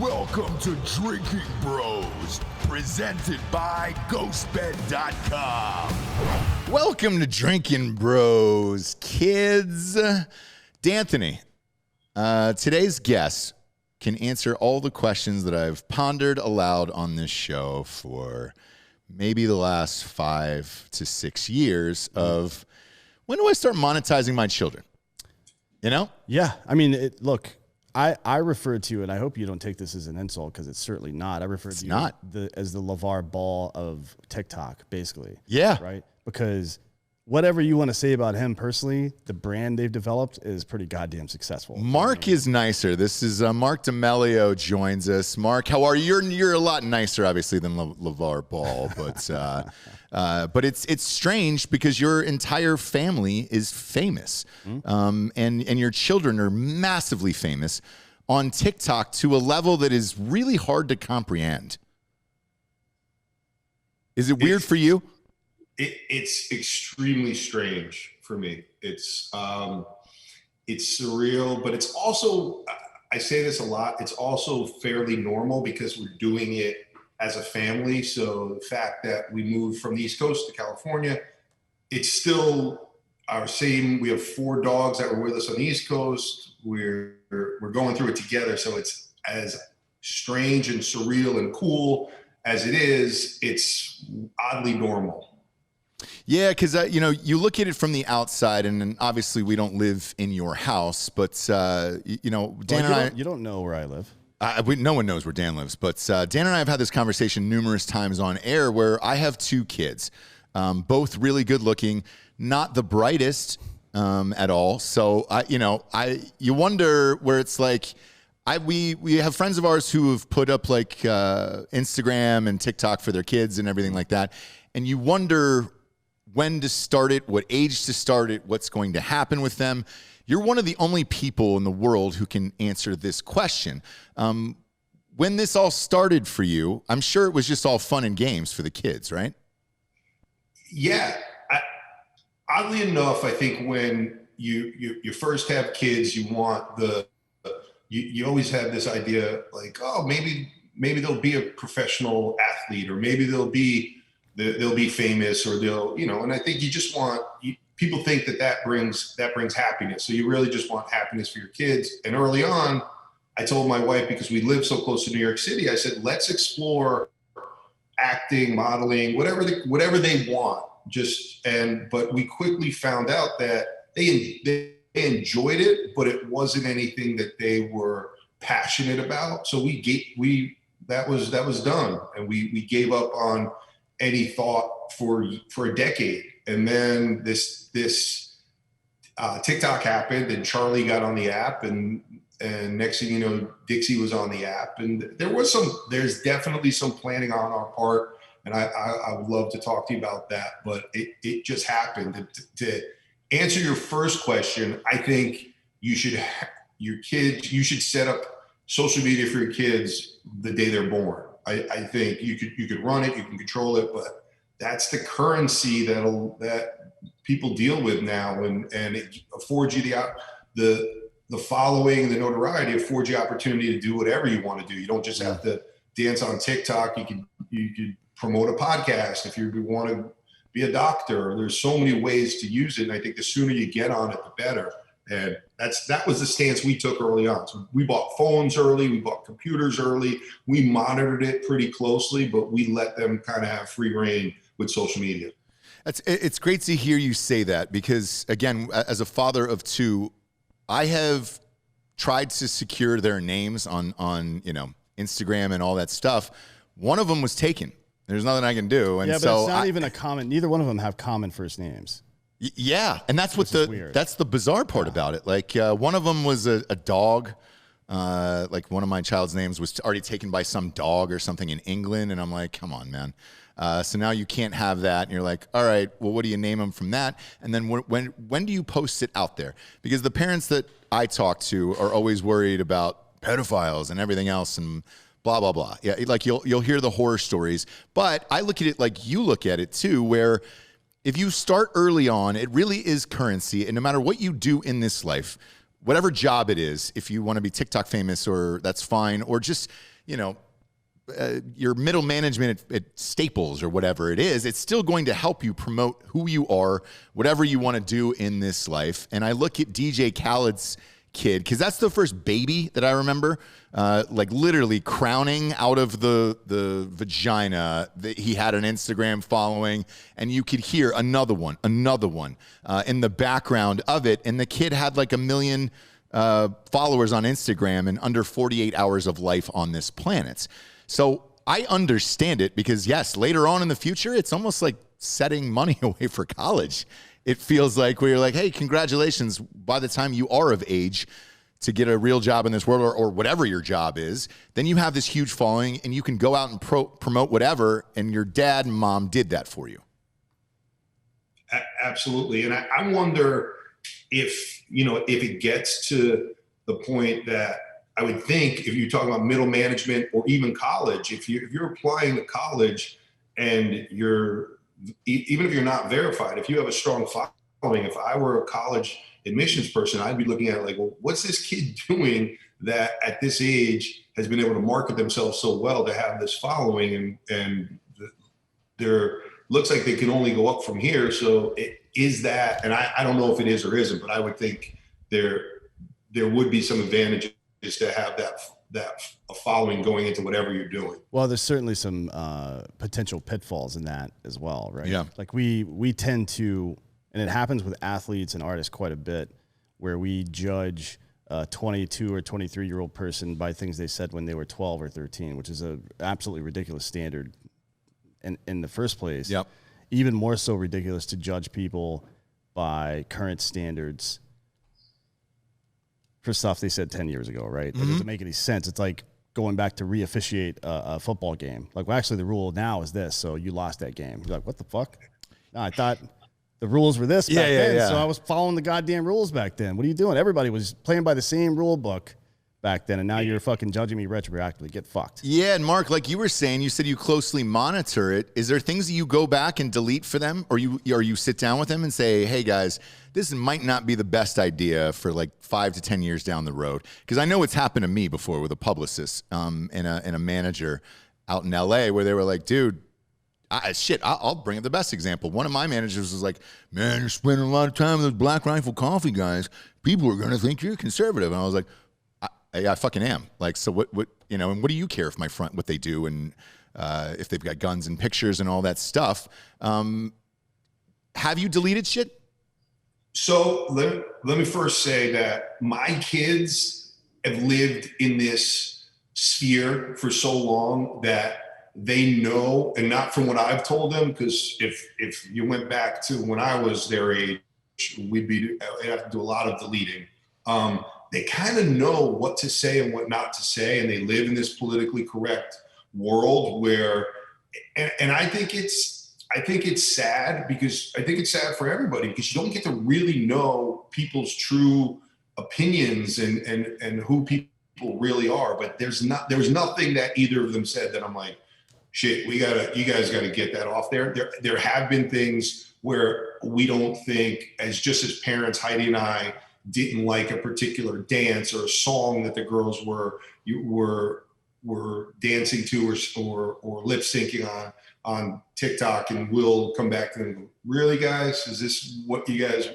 Welcome to Drinking Bros, presented by GhostBed.com. Welcome to Drinkin Bros, kids. D'Anthony, today's guest can answer all the questions that I've pondered aloud on this show for maybe the last 5 to 6 years of when do I start monetizing my children? You know? Yeah. I mean, look, I refer to, and I hope you don't take this as an insult because it's certainly not. I refer to you as the LeVar Ball of TikTok, basically. Yeah. Right? Because whatever you want to say about him personally, the brand they've developed is pretty goddamn successful. Mark is nicer. This is Mark D'Amelio joins us. Mark, how are you? You're a lot nicer, obviously, than LeVar Ball, but it's strange because your entire family is famous, and your children are massively famous on TikTok to a level that is really hard to comprehend. Is it weird for you? It's extremely strange for me. It's surreal, but it's also, I say this a lot, it's also fairly normal because we're doing it as a family. So the fact that we moved from the East Coast to California, it's still our same. We have 4 dogs that were with us on the East Coast. We're going through it together. So it's as strange and surreal and cool as it is, it's oddly normal. Yeah, because you look at it from the outside, and obviously we don't live in your house, but Dan and I, you don't know where I live. No one knows where Dan lives, but Dan and I have had this conversation numerous times on air where I have 2 kids, both really good looking, not the brightest at all. So you wonder where it's like. We have friends of ours who have put up like Instagram and TikTok for their kids and everything like that, and you wonder when to start it, what age to start it, what's going to happen with them. You're one of the only people in the world who can answer this question. When this all started for you, I'm sure it was just all fun and games for the kids, right? Yeah. Oddly enough, I think when you first have kids, you want you always have this idea like, oh, maybe they'll be a professional athlete, or maybe they'll be famous, or and I think you just want, people think that brings happiness. So you really just want happiness for your kids. And early on, I told my wife, because we live so close to New York City, I said, let's explore acting, modeling, whatever they want. But we quickly found out that they enjoyed it, but it wasn't anything that they were passionate about. So that was done, and we gave up on any thought for a decade. And then this TikTok happened, and Charlie got on the app, and next thing you know, Dixie was on the app, and there's definitely some planning on our part, and I would love to talk to you about that, but it just happened. To answer your first question, I think you should set up social media for your kids the day they're born. I think you could run it, you can control it, but that's the currency that people deal with now, and it affords you the following, the notoriety, affords you opportunity to do whatever you want to do. You don't just have to dance on TikTok. You could promote a podcast if you want to be a doctor. There's so many ways to use it, and I think the sooner you get on it, the better. And that was the stance we took early on. So we bought phones early, we bought computers early, we monitored it pretty closely, but we let them kind of have free reign with social media. It's great to hear you say that, because again, as a father of 2, I have tried to secure their names on Instagram and all that stuff. One of them was taken. There's nothing I can do. And yeah, but it's not even a common. Neither one of them have common first names. Yeah, and that's that's the bizarre part about it. Like one of them was a dog. Like one of my child's names was already taken by some dog or something in England, and I'm like, come on, man. So now you can't have that, and you're like, all right, well, what do you name them from that? And then when do you post it out there? Because the parents that I talk to are always worried about pedophiles and everything else, and blah blah blah. Yeah, like you'll hear the horror stories, but I look at it like you look at it too, where if you start early on, it really is currency, and no matter what you do in this life, whatever job it is, if you want to be TikTok famous, or that's fine, or just, your middle management at Staples or whatever it is, it's still going to help you promote who you are, whatever you want to do in this life. And I look at DJ Khaled's kid, because that's the first baby that I remember, like literally crowning out of the vagina. He had an Instagram following, and you could hear another one in the background of it. And the kid had like 1 million followers on Instagram and under 48 hours of life on this planet. So I understand it, because yes, later on in the future, it's almost like setting money away for college. It feels like, where you're like, hey, congratulations, by the time you are of age to get a real job in this world, or whatever your job is, then you have this huge following and you can go out and promote whatever, and your dad and mom did that for you. Absolutely. And I wonder if it gets to the point that, I would think, if you're talking about middle management or even college, if you're applying to college and even if you're not verified, if you have a strong following, if I were a college admissions person, I'd be looking at it like, well, what's this kid doing that at this age has been able to market themselves so well to have this following, and there looks like they can only go up from here. So is that, and I don't know if it is or isn't, but I would think there would be some advantages to have that a following going into whatever you're doing. Well, there's certainly some potential pitfalls in that as well, right? Yeah. Like we tend to, and it happens with athletes and artists quite a bit, where we judge a 22 or 23-year-old person by things they said when they were 12 or 13, which is a absolutely ridiculous standard in the first place. Yep. Even more so ridiculous to judge people by current standards for stuff they said 10 years ago, right? That doesn't make any sense. It's like going back to re-officiate a football game. Like, well, actually, the rule now is this, so you lost that game. You're like, what the fuck? No, I thought the rules were this back then, so I was following the goddamn rules back then. What are you doing? Everybody was playing by the same rule book back then, and now you're fucking judging me retroactively. Get fucked. Yeah, and Mark, like you were saying, you said you closely monitor it. Is there things that you go back and delete for them, or you sit down with them and say, hey, guys, this might not be the best idea for like 5 to 10 years down the road? Because I know it's happened to me before with a publicist and a manager out in LA, where they were like, dude, I'll bring up the best example. One of my managers was like, man, you're spending a lot of time with those Black Rifle Coffee guys. People are going to think you're conservative. And I was like, I fucking am. Like, so what, and what do you care if what they do, and if they've got guns and pictures and all that stuff? Have you deleted shit? So let me first say that my kids have lived in this sphere for so long that they know, and not from what I've told them, because if you went back to when I was their age, we'd have to do a lot of deleting. They kind of know what to say and what not to say, and they live in this politically correct world where, and I think it's sad, because I think it's sad for everybody, because you don't get to really know people's true opinions and who people really are. But there was nothing that either of them said that I'm like, shit, you guys gotta get that off there. There have been things where we don't think, as parents, Heidi and I didn't like a particular dance or a song that the girls were dancing to or lip syncing on TikTok, and we'll come back to them and go, really, guys, is this what you guys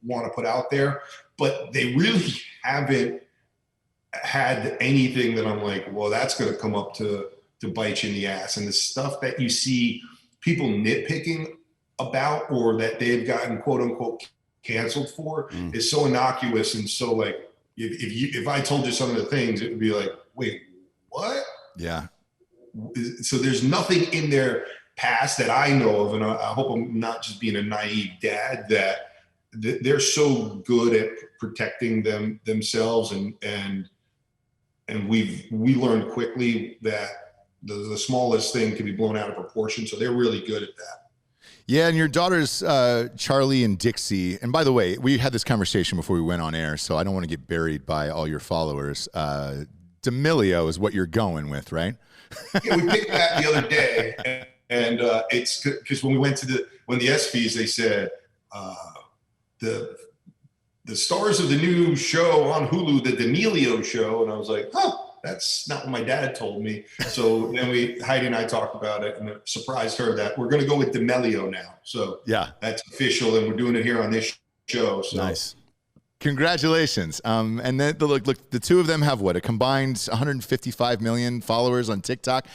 want to put out there? But they really haven't had anything that I'm like, well, that's going to come up to bite you in the ass. And the stuff that you see people nitpicking about, or that they've gotten quote unquote canceled for, is so innocuous. And so, like, if I told you some of the things, it would be like, wait, what? Yeah. So there's nothing in their past that I know of, and I hope I'm not just being a naive dad, that they're so good at protecting themselves, and we learned quickly that the smallest thing can be blown out of proportion. So they're really good at that. Yeah, and your daughters, Charlie and Dixie, and by the way, we had this conversation before we went on air, so I don't want to get buried by all your followers. D'Amelio is what you're going with, right? Yeah, we picked that the other day, and it's because when we went to when the ESPYs, they said the stars of the new show on Hulu, the D'Amelio show. And I was like, huh, that's not what my dad told me. So then Heidi and I talked about it, and it surprised her that we're going to go with D'Amelio now. So Yeah. that's official, and we're doing it here on this show. So. Nice. Congratulations. And then look, the two of them have what, a combined 155 million followers on TikTok.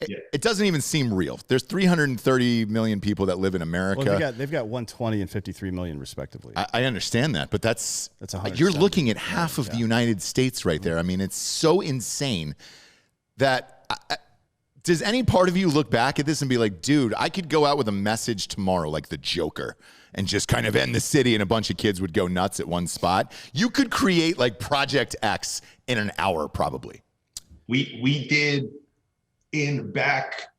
It doesn't even seem real. There's 330 million people that live in America. Well, they've got 120 and 53 million respectively. I understand that, but that's you're 170. looking at half of the United States right there. I mean, it's so insane that does any part of you look back at this and be like, dude, I could go out with a message tomorrow like the Joker and just kind of end the city and a bunch of kids would go nuts at one spot? You could create like Project X in an hour probably. We did back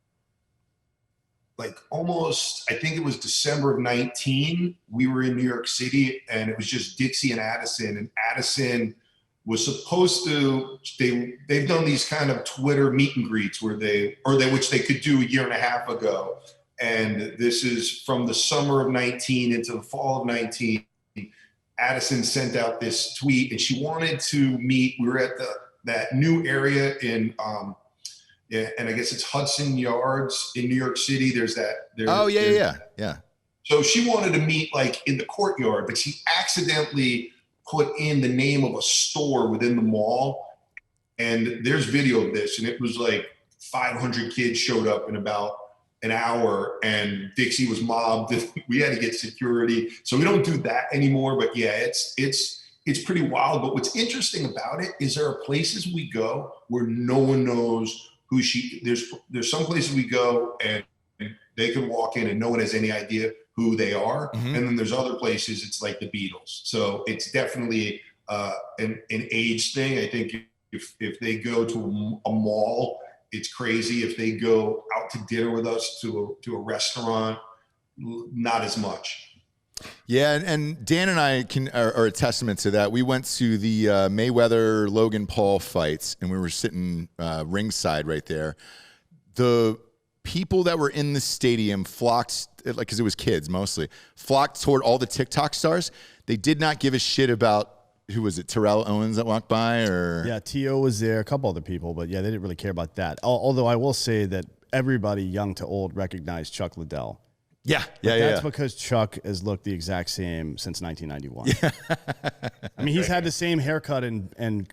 like almost, I think it was December of 19, we were in New York City, and it was just Dixie and Addison was supposed to, they've done these kind of Twitter meet and greets which they could do a year and a half ago. And this is from the summer of 19 into the fall of 19. Addison sent out this tweet, and she wanted to meet. We were at that new area in, and I guess it's Hudson Yards in New York City. Yeah. So she wanted to meet like in the courtyard, but she accidentally put in the name of a store within the mall. And there's video of this, and it was like 500 kids showed up in about an hour, and Dixie was mobbed. We had to get security. So we don't do that anymore, but yeah, it's pretty wild. But what's interesting about it is there are places we go where no one knows who there's some places we go and they can walk in and no one has any idea who they are. Mm-hmm. And then there's other places it's like the Beatles. So it's definitely an age thing. I think if they go to a mall, it's crazy. If they go out to dinner with us to a restaurant, not as much. Yeah, and Dan and I are a testament to that. We went to the Mayweather-Logan Paul fights, and we were sitting ringside right there. The people that were in the stadium flocked, like because it was kids mostly, flocked toward all the TikTok stars. They did not give a shit about, who was it, Terrell Owens that walked by? Or yeah, T.O. was there, a couple other people, but yeah, they didn't really care about that. Although I will say that everybody, young to old, recognized Chuck Liddell. That's because Chuck has looked the exact same since 1991. Yeah. I mean, he's had the same haircut and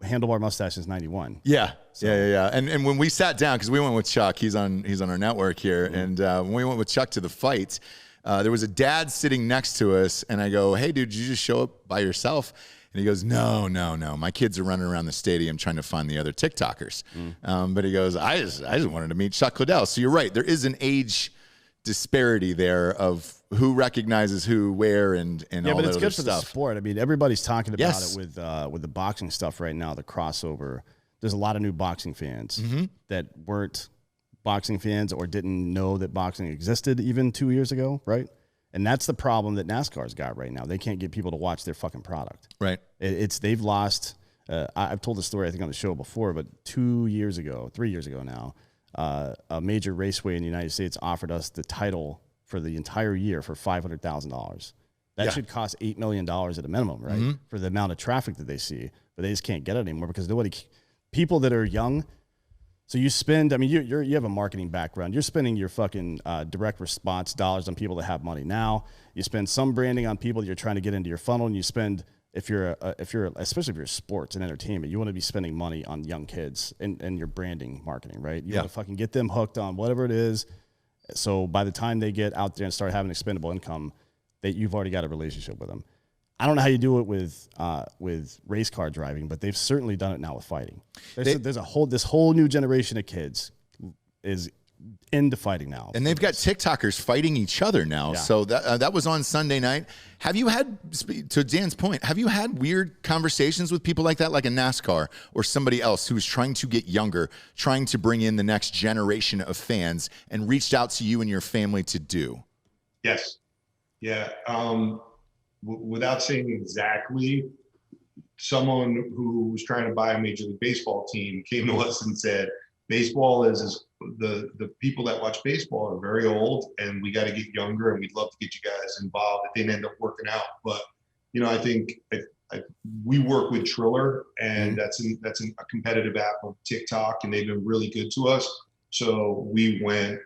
handlebar mustache since 91. Yeah. So. Yeah. And when we sat down, because we went with Chuck, he's on our network here, and when we went with Chuck to the fight, there was a dad sitting next to us, and I go, "Hey, dude, did you just show up by yourself?" And he goes, No. My kids are running around the stadium trying to find the other TikTokers. But he goes, I just wanted to meet Chuck Liddell. So you're right. There is an age disparity there of who recognizes who, where, and all that other stuff. Yeah, but it's good for the sport. I mean, everybody's talking about it with the boxing stuff right now, the crossover. There's a lot of new boxing fans that weren't boxing fans or didn't know that boxing existed even 2 years ago, right? And that's the problem that NASCAR's got right now. They can't get people to watch their fucking product. Right. They've lost. I've told the story, I think, on the show before, but 3 years ago now, a major raceway in the United States offered us the title for the entire year for $500,000. That should cost $8 million at a minimum, right? For the amount of traffic that they see, but they just can't get it anymore because people that are young. So you spend, I mean, you have a marketing background. You're spending your fucking direct response dollars on people that have money now. You spend some branding on people that you're trying to get into your funnel, and you spend, especially if you're sports and entertainment, you want to be spending money on young kids and your branding marketing, right? You want to fucking get them hooked on whatever it is. So by the time they get out there and start having expendable income, you've already got a relationship with them. I don't know how you do it with race car driving, but they've certainly done it now with fighting. This whole new generation of kids is into fighting now, and they've got TikTokers fighting each other now. Yeah. So that was on Sunday night. Have you had, to Dan's point, have you had weird conversations with people like that, like a NASCAR or somebody else who's trying to get younger, trying to bring in the next generation of fans, and reached out to you and your family to do? Yes. Yeah. Without saying exactly, someone who was trying to buy a Major League Baseball team came to us and said, baseball is the people that watch baseball are very old, and we got to get younger, and we'd love to get you guys involved. It didn't end up working out, but I think we work with Triller, and that's a competitive app on TikTok, and they've been really good to us. So we went,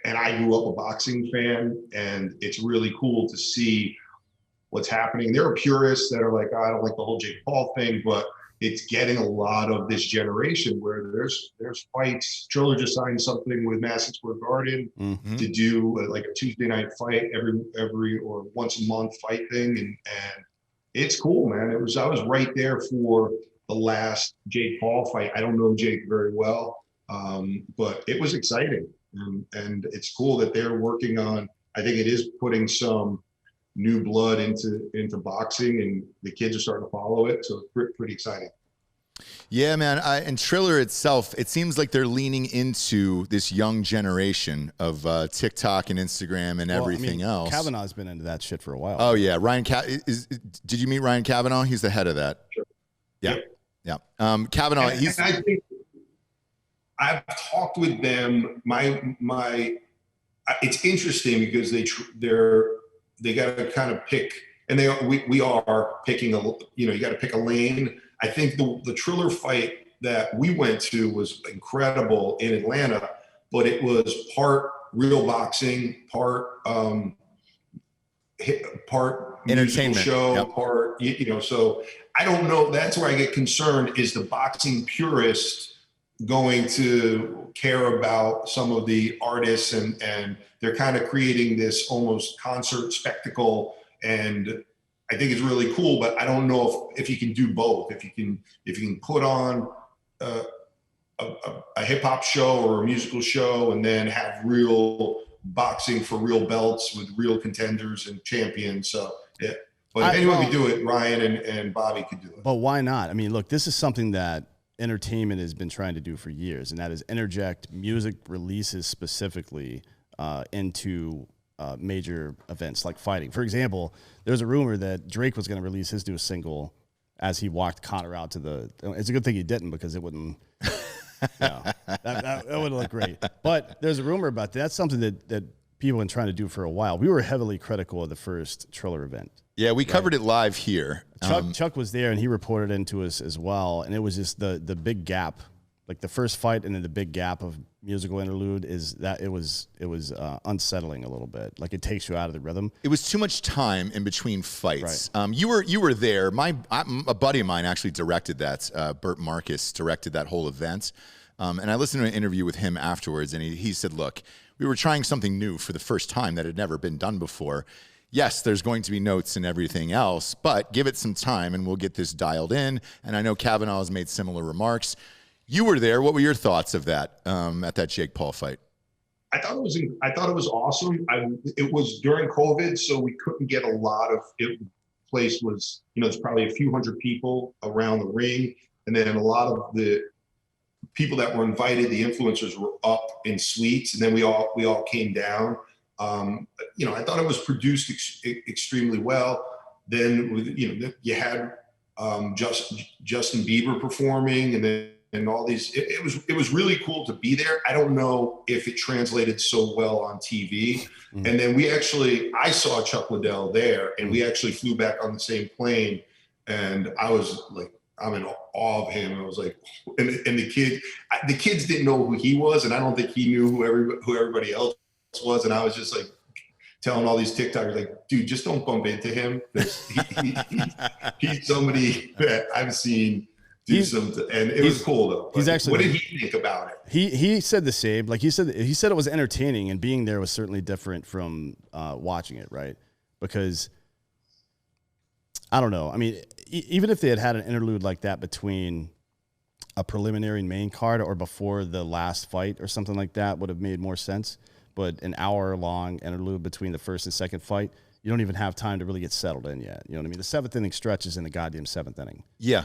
and I grew up a boxing fan, and it's really cool to see what's happening. There are purists that are like, oh, I don't like the whole Jake Paul thing, but it's getting a lot of this generation where there's fights. Triller just signed something with Madison Square Garden to do like a Tuesday night fight every or once a month fight thing, and it's cool, man. I was right there for the last Jake Paul fight. I don't know Jake very well, but it was exciting, and it's cool that they're working on. I think it is putting some new blood into boxing, and the kids are starting to follow it. So it's pretty exciting. Yeah, man. And Triller itself, it seems like they're leaning into this young generation of TikTok and Instagram and everything else. Kavanaugh's been into that shit for a while. Oh yeah, did you meet Ryan Kavanaugh? He's the head of that. Sure. Yeah. Kavanaugh. And I think I've talked with them. It's interesting because they got to kind of pick, and we are picking you got to pick a lane. I think the Triller fight that we went to was incredible in Atlanta, but it was part real boxing, part entertainment show, part So I don't know. That's where I get concerned. Is the boxing purist going to care about some of the artists, and they're kind of creating this almost concert spectacle, and I think it's really cool, but I don't know if you can do both. If you can put on a hip hop show or a musical show, and then have real boxing for real belts with real contenders and champions. So yeah, but if anyone could do it, Ryan and Bobby could do it. But why not? I mean, look, this is something that entertainment has been trying to do for years, and that is interject music releases specifically into major events like fighting. For example, there's a rumor that Drake was going to release his new single as he walked Conor out to the. It's a good thing he didn't, because it wouldn't. That would look great. But there's a rumor about that. That's something that people have been trying to do for a while. We were heavily critical of the first Triller event. Yeah, we covered it live here. Chuck was there, and he reported into us as well. And it was just the big gap, like the first fight, and then the big gap of musical interlude is that it was unsettling a little bit. Like it takes you out of the rhythm. It was too much time in between fights. Right. You were there. A buddy of mine actually directed that. Bert Marcus directed that whole event. And I listened to an interview with him afterwards, and he said, look, we were trying something new for the first time that had never been done before. Yes, there's going to be notes and everything else, but give it some time and we'll get this dialed in. And I know Kavanaugh has made similar remarks. You were there. What were your thoughts of that at that Jake Paul fight? I thought it was awesome. It was during COVID, so we couldn't get a lot of it. Place was, there's probably a few hundred people around the ring, and then a lot of the people that were invited, the influencers, were up in suites, and then we all came down. I thought it was produced extremely well. Then you had Justin Bieber performing, and all these. It was really cool to be there. I don't know if it translated so well on TV. Mm-hmm. And then I saw Chuck Liddell there, and we actually flew back on the same plane, and I was like, I'm in awe of him. I was like, and the kids didn't know who he was, and I don't think he knew who everybody else was. And I was just like telling all these TikTokers, like, dude, just don't bump into him. He's somebody that I've seen do something, and it was cool though. What did he think about it? He said the same. Like he said it was entertaining, and being there was certainly different from watching it, right? Because I don't know. I mean, even if they had an interlude like that between a preliminary and main card, or before the last fight or something like that, would have made more sense. But an hour-long interlude between the first and second fight, you don't even have time to really get settled in yet. You know what I mean? The seventh inning stretch is in the goddamn seventh inning. Yeah.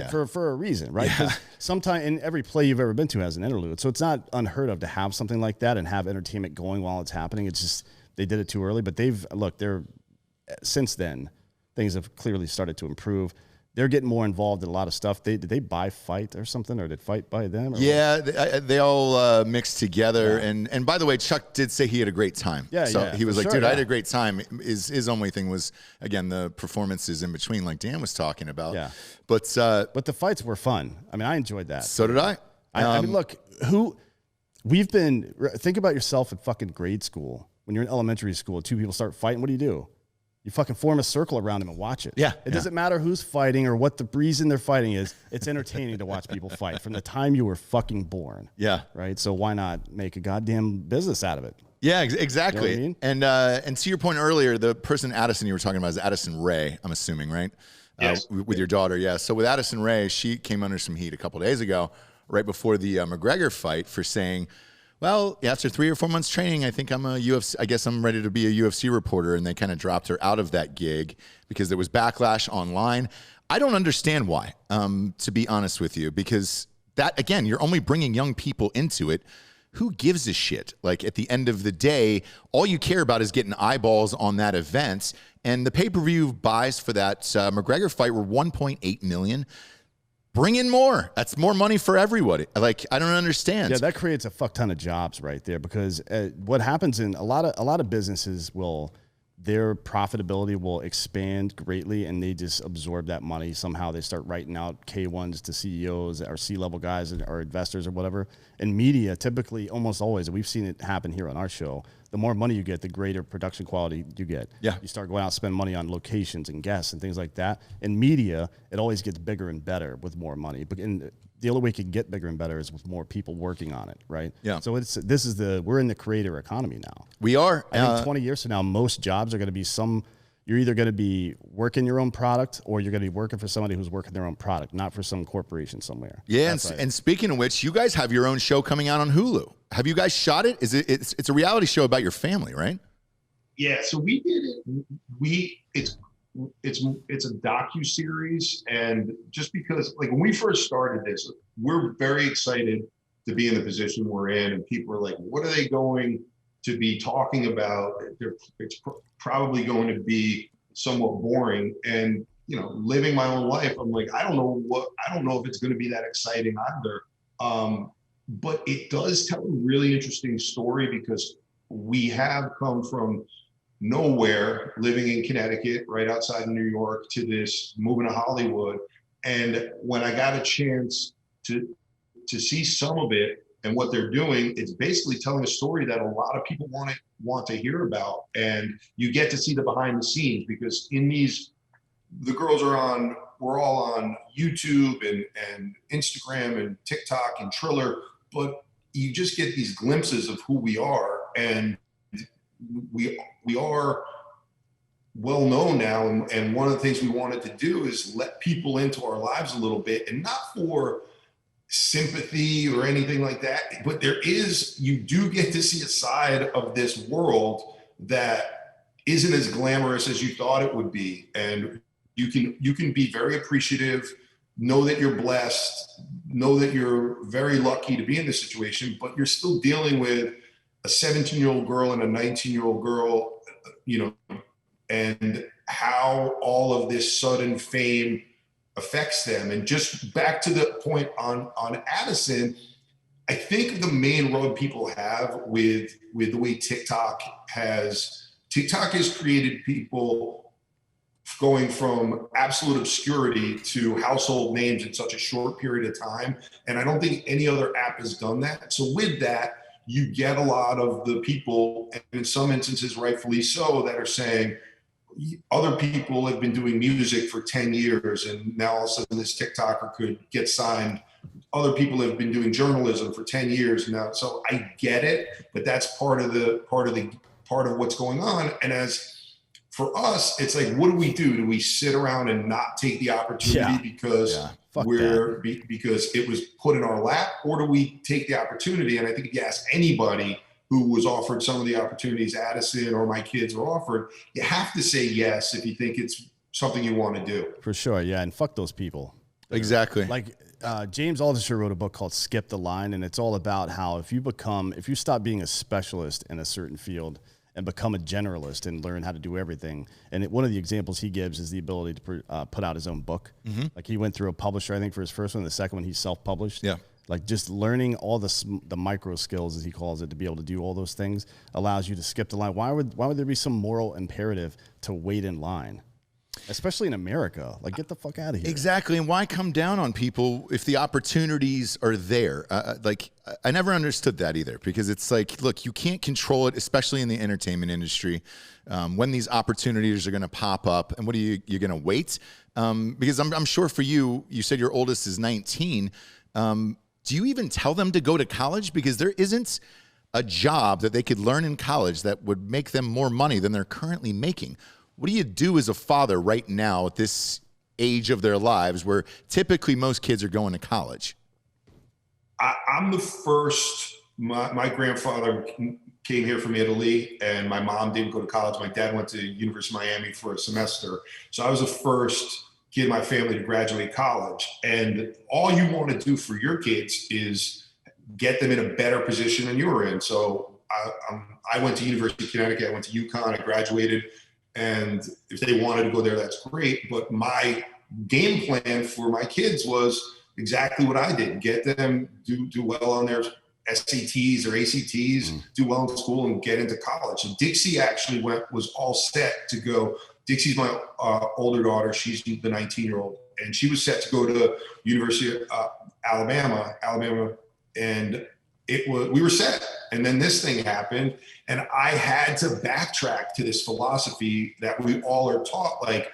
For a reason, right? Because sometime in every play you've ever been to has an interlude. So it's not unheard of to have something like that and have entertainment going while it's happening. It's just they did it too early. But since then, things have clearly started to improve. they're getting more involved in a lot of stuff. Did they buy Fight or something, or did Fight buy them? Or Yeah, they all mixed together. Yeah. And by the way, Chuck did say he had a great time. Yeah, so he was like, sure, dude, I had a great time. His only thing was, again, the performances in between, like Dan was talking about. Yeah. But the fights were fun. I mean, I enjoyed that. So did I. I mean, look, think about yourself at fucking grade school. When you're in elementary school, two people start fighting. What do? You fucking form a circle around them and watch it. Yeah. It doesn't matter who's fighting or what the reason they're fighting is. It's entertaining to watch people fight from the time you were fucking born. Yeah. Right? So why not make a goddamn business out of it? Yeah, exactly. You know what I mean? And to your point earlier, the person Addison you were talking about is Addison Rae, I'm assuming, right? Yes. With your daughter, yeah. So with Addison Rae, she came under some heat a couple days ago, right before the McGregor fight, for saying, well, after 3 or 4 months training, I think I guess I'm ready to be a UFC reporter. And they kind of dropped her out of that gig because there was backlash online. I don't understand why, to be honest with you, because that, again, you're only bringing young people into it. Who gives a shit? Like, at the end of the day, all you care about is getting eyeballs on that event. And the pay-per-view buys for that McGregor fight were $1.8 million. Bring in more. That's more money for everybody. Like, I don't understand. Yeah, that creates a fuck ton of jobs right there, because what happens in a lot of businesses their profitability will expand greatly, and they just absorb that money. Somehow they start writing out K1s to CEOs or C-level guys or investors or whatever. And media, typically, almost always, and we've seen it happen here on our show, the more money you get, the greater production quality you get. Yeah. You start going out and spend money on locations and guests and things like that. In media, it always gets bigger and better with more money. But the only way it can get bigger and better is with more people working on it, right? Yeah. So we're in the creator economy now. We are. I think 20 years from now, most jobs are going to be you're either going to be working your own product, or you're going to be working for somebody who's working their own product, not for some corporation somewhere. Yeah, and speaking of which, you guys have your own show coming out on Hulu. Have you guys shot it? It's a reality show about your family, right? Yeah, so we did it. It's a docu-series, and just because, like, when we first started this, we're very excited to be in the position we're in, and people are like, what are they going to be talking about? It's probably going to be somewhat boring. And, living my own life, I'm like, I don't know if it's going to be that exciting either. But it does tell a really interesting story, because we have come from nowhere, living in Connecticut, right outside of New York, to this moving to Hollywood. And when I got a chance to see some of it and what they're doing, it's basically telling a story that a lot of people want to hear about. And you get to see the behind the scenes, because the girls we're all on YouTube and Instagram and TikTok and Triller, but you just get these glimpses of who we are. And we are well known now, and one of the things we wanted to do is let people into our lives a little bit, and not for sympathy or anything like that, but you do get to see a side of this world that isn't as glamorous as you thought it would be. And you can be very appreciative, know that you're blessed, know that you're very lucky to be in this situation, but you're still dealing with a 17-year-old girl and a 19-year-old girl, and how all of this sudden fame affects them. And just back to the point on Addison, I think the main rub people have with the way TikTok has created people going from absolute obscurity to household names in such a short period of time. And I don't think any other app has done that. So with that, you get a lot of the people, and in some instances, rightfully so, that are saying, other people have been doing music for 10 years, and now all of a sudden this TikToker could get signed. Other people have been doing journalism for 10 years now. So I get it, but that's part of what's going on. And as for us, it's like, what do we do? Do we sit around and not take the opportunity because it was put in our lap, or do we take the opportunity? And I think if you ask anybody who was offered some of the opportunities Addison or my kids were offered, you have to say yes if you think it's something you want to do. For sure, yeah, and fuck those people. Exactly. Like James Altucher wrote a book called Skip the Line, and it's all about how if you stop being a specialist in a certain field and become a generalist and learn how to do everything. And one of the examples he gives is the ability to put out his own book. Like he went through a publisher, I think, for his first one. The second one, he self-published. Yeah. Like just learning all the micro skills, as he calls it, to be able to do all those things allows you to skip the line. Why would there be some moral imperative to wait in line? Especially in America, like get the fuck out of here. Exactly, and why come down on people if the opportunities are there? Like, I never understood that either, because it's like, look, you can't control it, especially in the entertainment industry, when these opportunities are going to pop up. And what are you're going to wait? Because I'm sure for you, you said your oldest is 19. Do you even tell them to go to college? Because there isn't a job that they could learn in college that would make them more money than they're currently making. What do you do as a father right now at this age of their lives where typically most kids are going to college? I'm the first. My grandfather came here from Italy, and my mom didn't go to college. My dad went to University of Miami for a semester. So I was the first kid in my family to graduate college. And all you want to do for your kids is get them in a better position than you were in. So I went to University of Connecticut. I went to UConn. I graduated. And if they wanted to go there, that's great. But my game plan for my kids was exactly what I did. Get them do well on their SATs or ACTs, do well in school and get into college. And Dixie actually was all set to go. Dixie's my older daughter. She's the 19-year-old. And she was set to go to University of Alabama. And we were set. And then this thing happened, and I had to backtrack to this philosophy that we all are taught, like,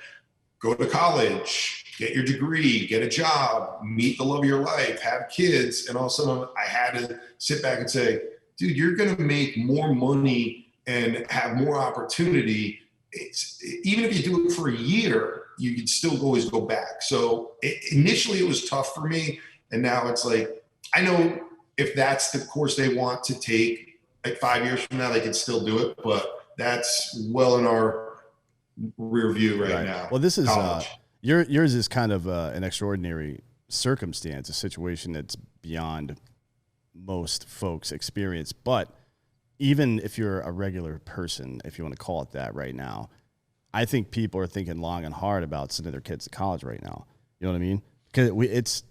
go to college, get your degree, get a job, meet the love of your life, have kids. And all of a sudden I had to sit back and say, dude, you're going to make more money and have more opportunity. Even if you do it for a year, you could still always go back. So initially it was tough for me. And now it's like, I know if that's the course they want to take, like 5 years from now, they can still do it, but that's well in our rear view right now. Well, this is yours is kind of an extraordinary circumstance, a situation that's beyond most folks' experience. But even if you're a regular person, if you want to call it that right now, I think people are thinking long and hard about sending their kids to college right now. You know what I mean? Because it's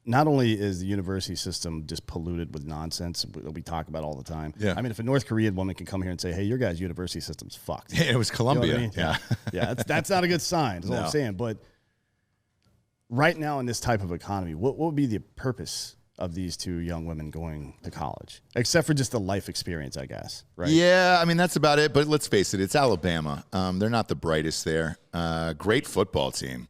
not only is the university system just polluted with nonsense that we talk about all the time. Yeah. I mean, if a North Korean woman can come here and say, hey, your guys' university system's fucked. Yeah, it was Columbia. You know what I mean? Yeah, that's not a good sign, is all I'm saying. But right now in this type of economy, what would be the purpose of these two young women going to college? Except for just the life experience, I guess, right? Yeah, I mean, that's about it. But let's face it, it's Alabama. They're not the brightest there. Great football team.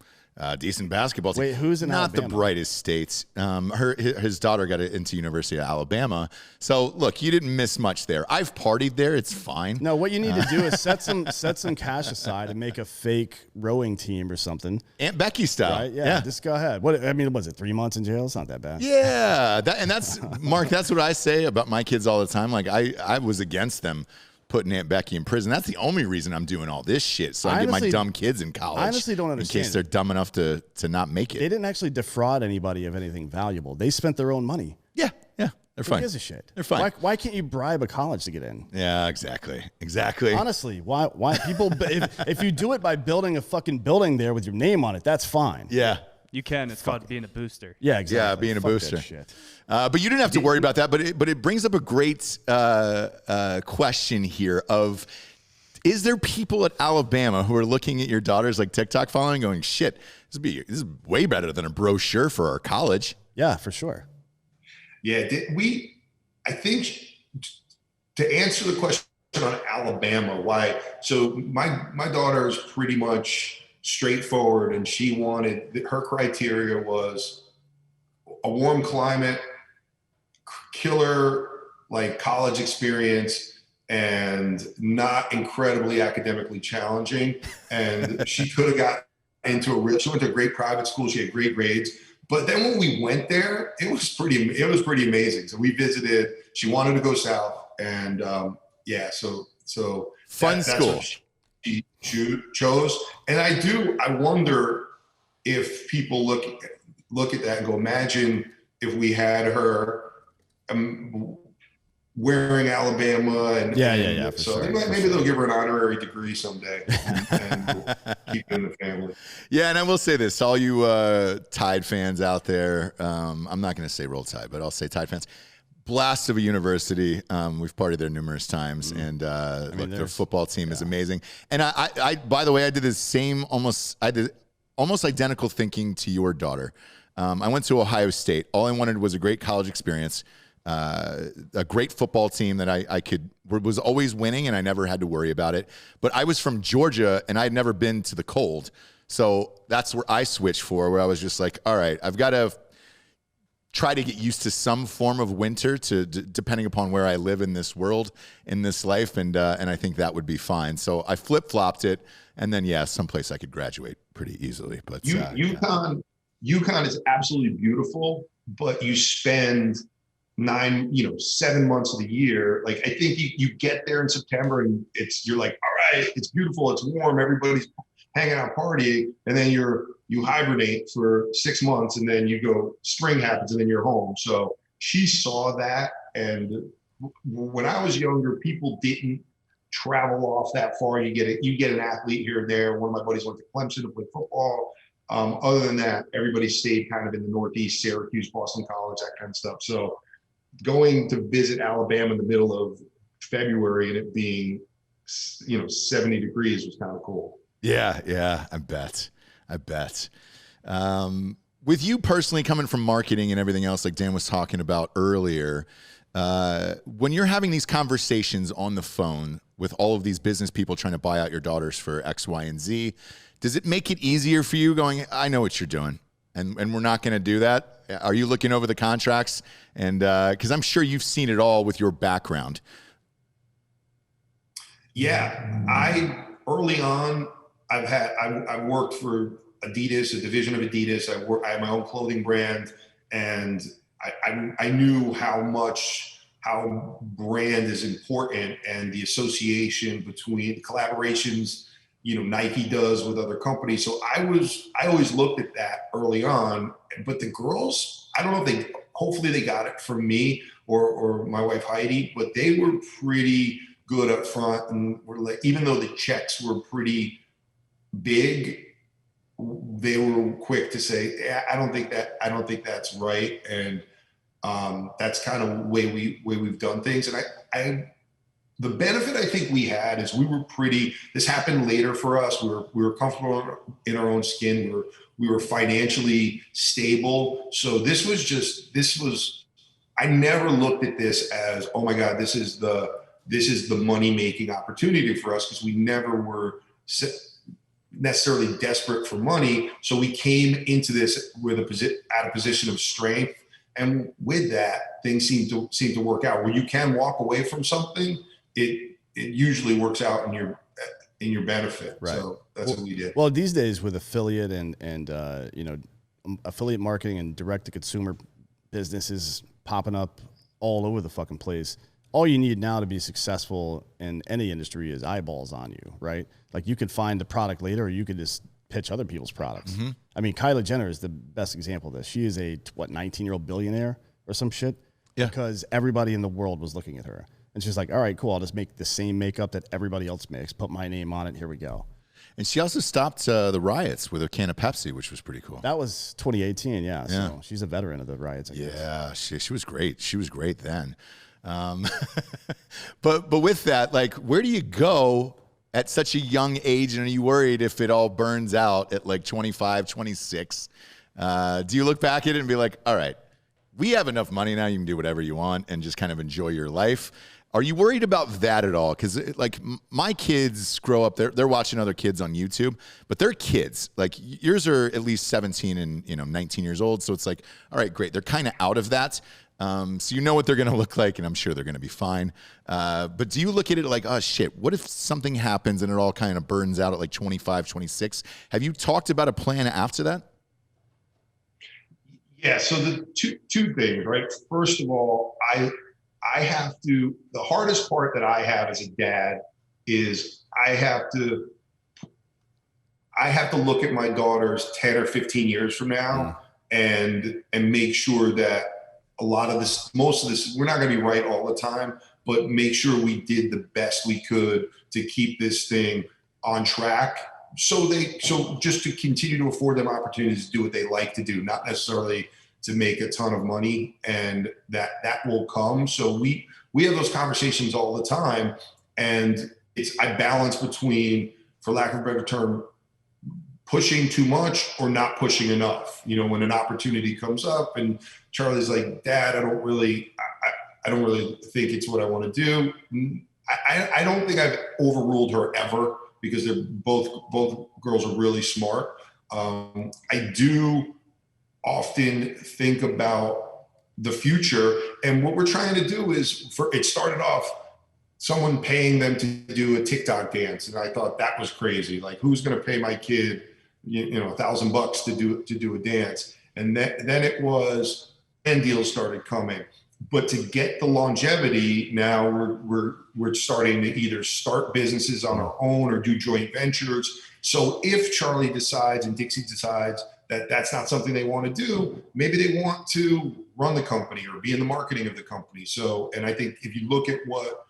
Decent basketball team. Wait, who's in Not Alabama? the brightest states. His daughter got into University of Alabama. So look, you didn't miss much there. I've partied there. It's fine. No, what you need to do is set some cash aside and make a fake rowing team or something. Aunt Becky style. Right? Yeah, just go ahead. What I mean, was it 3 months in jail? It's not that bad. Yeah, that's Mark. That's what I say about my kids all the time. Like I was against them putting Aunt Becky in prison. That's the only reason I'm doing all this shit. So I get my dumb kids in college. I honestly don't understand. In case they're dumb enough to not make it. They didn't actually defraud anybody of anything valuable. They spent their own money. Yeah, they're fine. Who gives a shit? They're fine. Why can't you bribe a college to get in? Yeah, exactly. Honestly, why people? if you do it by building a fucking building there with your name on it, that's fine. Yeah. You can. It's called being a booster. Yeah, exactly. Yeah, being a Fuck booster. that shit. But you didn't have to worry about that. But it brings up a great question here of, is there people at Alabama who are looking at your daughter's like TikTok following going, shit, this is way better than a brochure for our college? Yeah, for sure. Yeah, I think to answer the question on Alabama, why? So my daughter is pretty much straightforward, and her criteria was a warm climate, killer like college experience, and not incredibly academically challenging. And she could have got she went to a great private school. She had great grades. But then when we went there, it was pretty amazing. So we visited. She wanted to go south, and so fun that's school. what she chose. And I wonder if people look at that and go, imagine if we had her, wearing Alabama and Yeah, for so sure, maybe they'll give her an honorary degree someday and we'll keep it in the family. Yeah, and I will say this, all you Tide fans out there, I'm not going to say Roll Tide, but I'll say Tide fans. Blast of a university. We've partied there numerous times, and look, their football team is amazing. And I, by the way, I did the same almost identical thinking to your daughter. I went to Ohio State. All I wanted was a great college experience, a great football team that I was always winning, and I never had to worry about it. But I was from Georgia, and I had never been to the cold, so that's where I switched for. Where I was just like, all right, I've got to try to get used to some form of winter depending upon where I live in this world, in this life. And I think that would be fine. So I flip-flopped it. And then, someplace I could graduate pretty easily. But UConn is absolutely beautiful, but you spend 7 months of the year. Like, I think you get there in September and you're like, all right, it's beautiful. It's warm. Everybody's hanging out partying. And then you hibernate for 6 months, and then you go, spring happens, and then you're home. So she saw that. And when I was younger, people didn't travel off that far. You get an athlete here and there. One of my buddies went to Clemson to play football. Other than that, everybody stayed kind of in the Northeast, Syracuse, Boston College, that kind of stuff. So going to visit Alabama in the middle of February and it being, 70 degrees was kind of cool. Yeah, I bet. With you personally coming from marketing and everything else, like Dan was talking about earlier, when you're having these conversations on the phone with all of these business people trying to buy out your daughters for X, Y, and Z, does it make it easier for you going, I know what you're doing, and we're not going to do that? Are you looking over the contracts? And because I'm sure you've seen it all with your background. Yeah, early on, I worked for Adidas, a division of Adidas. I had my own clothing brand, and I knew how brand is important and the association between the collaborations, Nike does with other companies. So I always looked at that early on, but the girls, I don't know if hopefully they got it from me or my wife Heidi, but they were pretty good up front, and were like, even though the checks were pretty big, they were quick to say, I don't think that's right. And that's kind of the way we've done things. And the benefit I think we had is this happened later for us. We were comfortable in our own skin. We were financially stable. So I never looked at this as, oh my God, this is the money-making opportunity for us, because we never were necessarily desperate for money. So we came into this at a position of strength. And with that, things seem to work out. When you can walk away from something, it usually works out in your benefit. Right. So that's what we did. Well, these days with affiliate and affiliate marketing and direct to consumer businesses popping up all over the fucking place, all you need now to be successful in any industry is eyeballs on you, right? Like, you could find the product later, or you could just pitch other people's products. Mm-hmm. I mean, Kylie Jenner is the best example of this. She is a 19-year-old billionaire or some shit, because everybody in the world was looking at her. And she's like, all right, cool, I'll just make the same makeup that everybody else makes, put my name on it, here we go. And she also stopped the riots with a can of Pepsi, which was pretty cool. That was 2018, yeah. So she's a veteran of the riots, I guess. Yeah, she was great. She was great then. But with that, like, where do you go at such a young age, and are you worried if it all burns out at like 25, 26? Do you look back at it and be like, all right, we have enough money now, you can do whatever you want and just kind of enjoy your life? Are you worried about that at all? Because like my kids grow up, they're watching other kids on YouTube, but they're kids. Like, yours are at least 17 and 19 years old. So it's like, all right, great. They're kind of out of that. So you know what they're going to look like, and I'm sure they're going to be fine. But do you look at it like, oh shit, what if something happens and it all kind of burns out at like 25, 26? Have you talked about a plan after that? Yeah. So the two things, right? First of all, the hardest part that I have as a dad is I have to look at my daughters 10 or 15 years from now and make sure that most of this, we're not going to be right all the time, but make sure we did the best we could to keep this thing on track. So just to continue to afford them opportunities to do what they like to do, not necessarily to make a ton of money, and that will come. So we have those conversations all the time, and I balance between, for lack of a better term, pushing too much or not pushing enough. When an opportunity comes up and Charlie's like, Dad, I don't really think it's what I want to do. I don't think I've overruled her ever, because they're both girls are really smart. I do often think about the future, and what we're trying to do is, it started off someone paying them to do a TikTok dance, and I thought that was crazy. Like, who's going to pay my kid, $1,000 to do a dance? And then it was, and deals started coming. But to get the longevity, now we're starting to either start businesses on our own or do joint ventures. So if Charlie decides and Dixie decides that that's not something they want to do, maybe they want to run the company or be in the marketing of the company. So, and I think if you look at what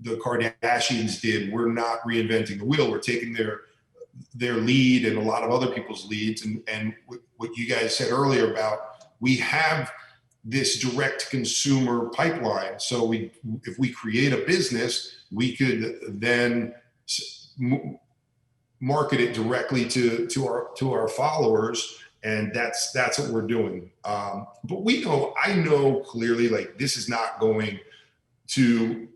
the Kardashians did, we're not reinventing the wheel. We're taking their lead and a lot of other people's leads. And what you guys said earlier about, we have this direct consumer pipeline. So if we create a business, we could then market it directly to our followers, and that's what we're doing. But I know clearly, like, this is not going to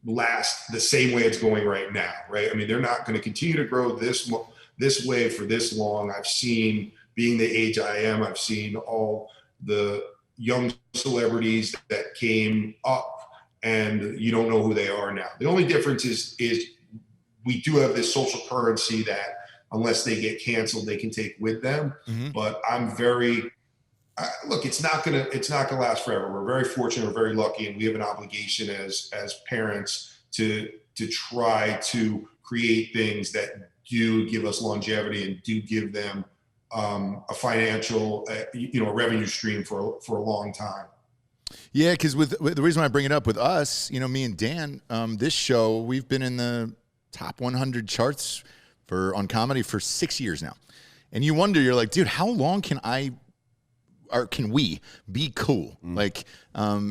last the same way it's going right now, right? I mean, they're not going to continue to grow this way for this long. I've seen, being the age I am, I've seen all the young celebrities that came up, and you don't know who they are now. The only difference is we do have this social currency that, unless they get canceled, they can take with them. Mm-hmm. But I'm look, it's not gonna last forever. We're very fortunate, we're very lucky, and we have an obligation as parents to try to create things that do give us longevity and do give them a financial, a revenue stream for a long time. Yeah, because with the reason why I bring it up with us, me and Dan, this show, we've been in the top 100 charts on comedy for 6 years now, and you wonder, you're like, dude, how long can we be cool? Mm. Like,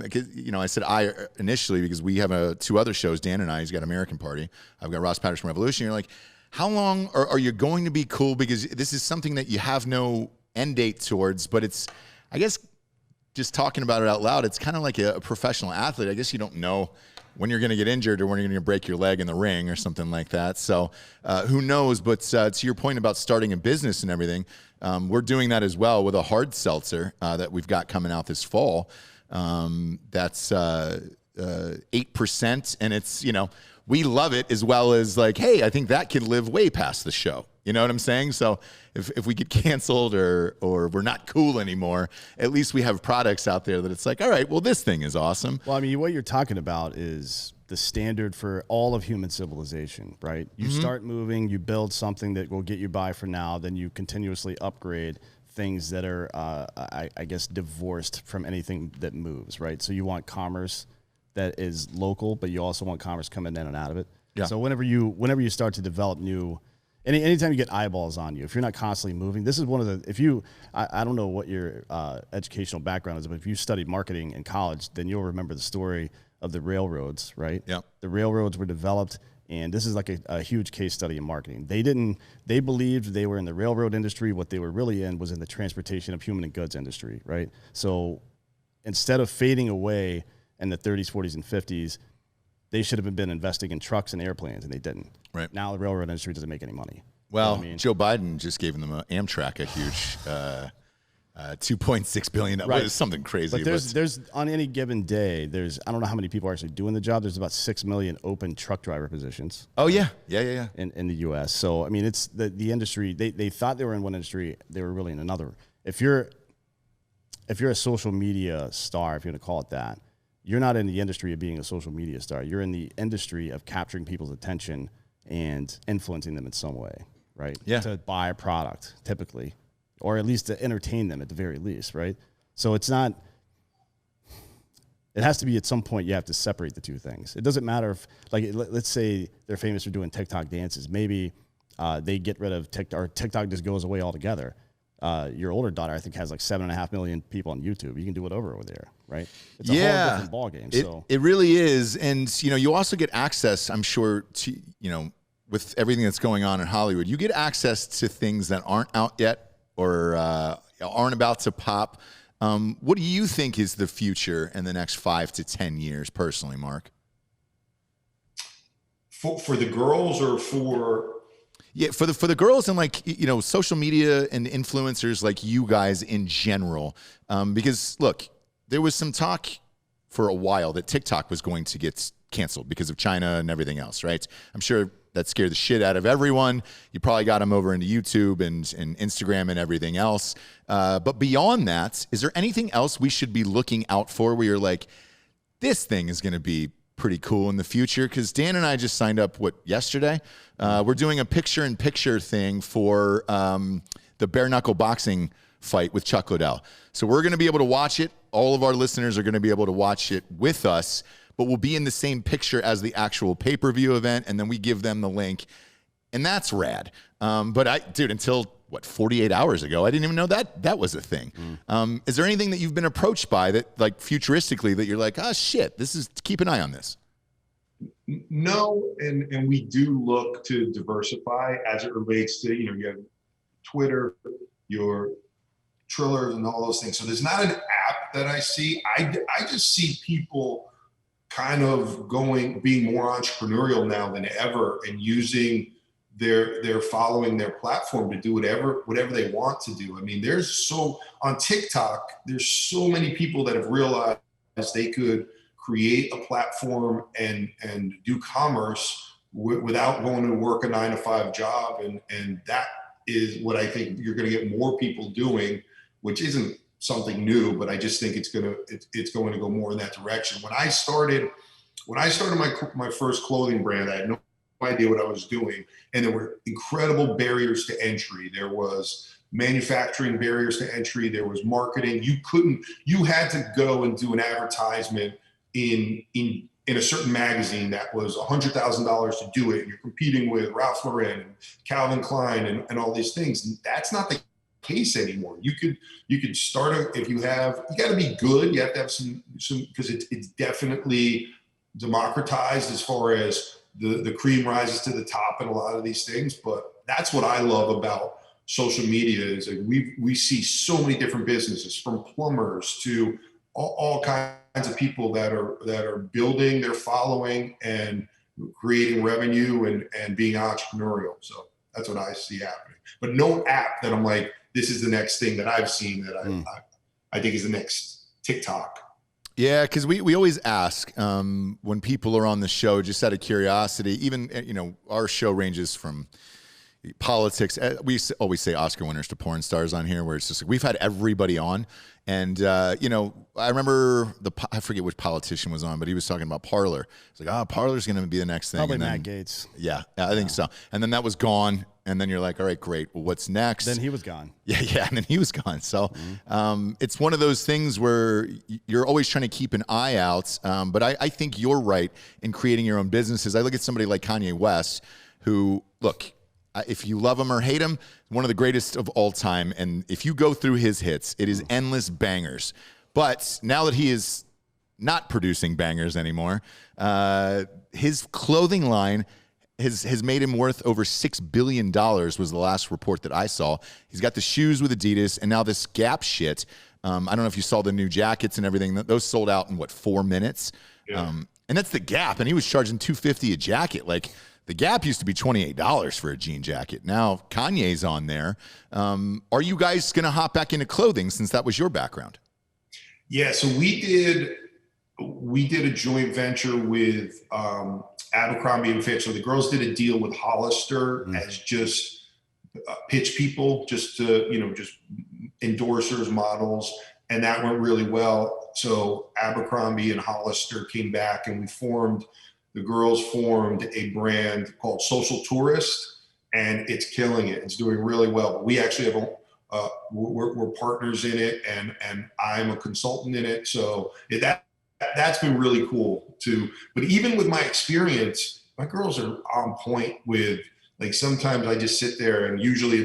because, I said I initially, because we have two other shows. Dan and I, he's got American Party. I've got Ross Patterson Revolution. You're like, how long are you going to be cool? Because this is something that you have no end date towards, but it's, I guess, just talking about it out loud, it's kind of like a professional athlete. I guess you don't know when you're going to get injured or when you're going to break your leg in the ring or something like that. So who knows? But to your point about starting a business and everything, we're doing that as well with a hard seltzer that we've got coming out this fall. That's 8%, and it's, we love it, as well as, like, hey, I think that could live way past the show. You know what I'm saying? So if we get canceled or we're not cool anymore, at least we have products out there that it's like, all right, well, this thing is awesome. Well, I mean, what you're talking about is the standard for all of human civilization, right? You start moving, you build something that will get you by for now, then you continuously upgrade things that are, I guess, divorced from anything that moves, right? So you want commerce that is local, but you also want commerce coming in and out of it. Yeah. So whenever you start to develop new, anytime you get eyeballs on you, if you're not constantly moving, this is one of the, I don't know what your educational background is, but if you studied marketing in college, then you'll remember the story of the railroads, right? Yeah. The railroads were developed, and this is like a huge case study in marketing. They believed they were in the railroad industry. What they were really in was in the transportation of human and goods industry, right? So instead of fading away in the 30s, 40s, and 50s, they should have been investing in trucks and airplanes, and they didn't. Right. Now the railroad industry doesn't make any money. Well, you know Joe Biden just gave them Amtrak a huge $2.6 billion. Right. Was something crazy. But there's on any given day, I don't know how many people are actually doing the job. There's about 6 million open truck driver positions. Oh yeah. In the U.S. So I mean, it's the industry. They thought they were in one industry, they were really in another. If you're a social media star, if you want to call it that, you're not in the industry of being a social media star. You're in the industry of capturing people's attention and influencing them in some way, right? Yeah. To buy a product, typically, or at least to entertain them at the very least, right? So it's it has to be at some point you have to separate the two things. It doesn't matter if, like, let's say they're famous for doing TikTok dances. Maybe they get rid of TikTok, or TikTok just goes away altogether. Your older daughter, I think, has like 7.5 million people on YouTube. You can do whatever over there, right? It's a whole different ballgame. So it really is. And, you also get access, I'm sure, to, with everything that's going on in Hollywood, you get access to things that aren't out yet or aren't about to pop. What do you think is the future in the next 5 to 10 years, personally, Mark? For the girls or for? Yeah, for the girls and, like, social media and influencers like you guys in general. Because look, there was some talk for a while that TikTok was going to get canceled because of China and everything else, right? I'm sure that scared the shit out of everyone. You probably got them over into YouTube and Instagram and everything else. But beyond that, is there anything else we should be looking out for where you're like, this thing is going to be pretty cool in the future? Because Dan and I just signed up, yesterday? We're doing a picture-in-picture thing for the bare knuckle boxing fight with Chuck Liddell. So we're going to be able to watch it. All of our listeners are going to be able to watch it with us, but we'll be in the same picture as the actual pay-per-view event, and then we give them the link, and that's rad. But until 48 hours ago, I didn't even know that was a thing. Is there anything that you've been approached by that, like, futuristically, that you're like, oh shit, keep an eye on this? No, and we do look to diversify as it relates to, you have Twitter, your Trillers, and all those things. So there's not an app that I see. I just see people kind of being more entrepreneurial now than ever, and using their following, their platform, to do whatever they want to do. I mean, on TikTok, there's so many people that have realized they could create a platform and do commerce without going to work a 9-to-5 job. And that is what I think you're going to get more people doing, which isn't something new, but I just think it's going to go more in that direction. When I started my first clothing brand, I had no idea what I was doing. And there were incredible barriers to entry. There was manufacturing barriers to entry. There was marketing. You had to go and do an advertisement in a certain magazine that was $100,000 to do it. And you're competing with Ralph Lauren and Calvin Klein and all these things. And that's not the case anymore. You could start you got to be good. You have to have some, because it's definitely democratized as far as the cream rises to the top in a lot of these things. But that's what I love about social media, is like we see so many different businesses, from plumbers to all kinds of people that are building their following and creating revenue and being entrepreneurial. So that's what I see happening. But no app that I'm like, this is the next thing that I've seen that I think is the next TikTok. Yeah, because we always ask when people are on the show, just out of curiosity. Even our show ranges from politics. We always say Oscar winners to porn stars on here, where it's just like we've had everybody on. And, I remember I forget which politician was on, but he was talking about Parler. It's like, Parler's going to be the next thing. Probably Matt Gaetz. Yeah, I think so. And then that was gone. And then you're like, all right, great. Well, what's next? Then he was gone. Yeah. And then he was gone. So it's one of those things where you're always trying to keep an eye out. But I think you're right in creating your own businesses. I look at somebody like Kanye West, who, look, if you love him or hate him, one of the greatest of all time. And if you go through his hits, it is endless bangers. But now that he is not producing bangers anymore, his clothing line has made him worth over $6 billion was the last report that I saw. He's got the shoes with Adidas, and now this Gap shit. I don't know if you saw the new jackets and everything. Those sold out in 4 minutes? Yeah. And that's the Gap, and he was charging $250 a jacket. Like, the Gap used to be $28 for a jean jacket. Now Kanye's on there. Are you guys going to hop back into clothing, since that was your background? Yeah, so we did a joint venture with Abercrombie and Fitch. So the girls did a deal with Hollister as just pitch people, just to, just endorsers, models, and that went really well. So Abercrombie and Hollister came back, and the girls formed a brand called Social Tourist, and it's killing it. It's doing really well. But we actually have we're partners in it, and I'm a consultant in it. So that that's been really cool too. But even with my experience, my girls are on point with, like, sometimes I just sit there, and usually in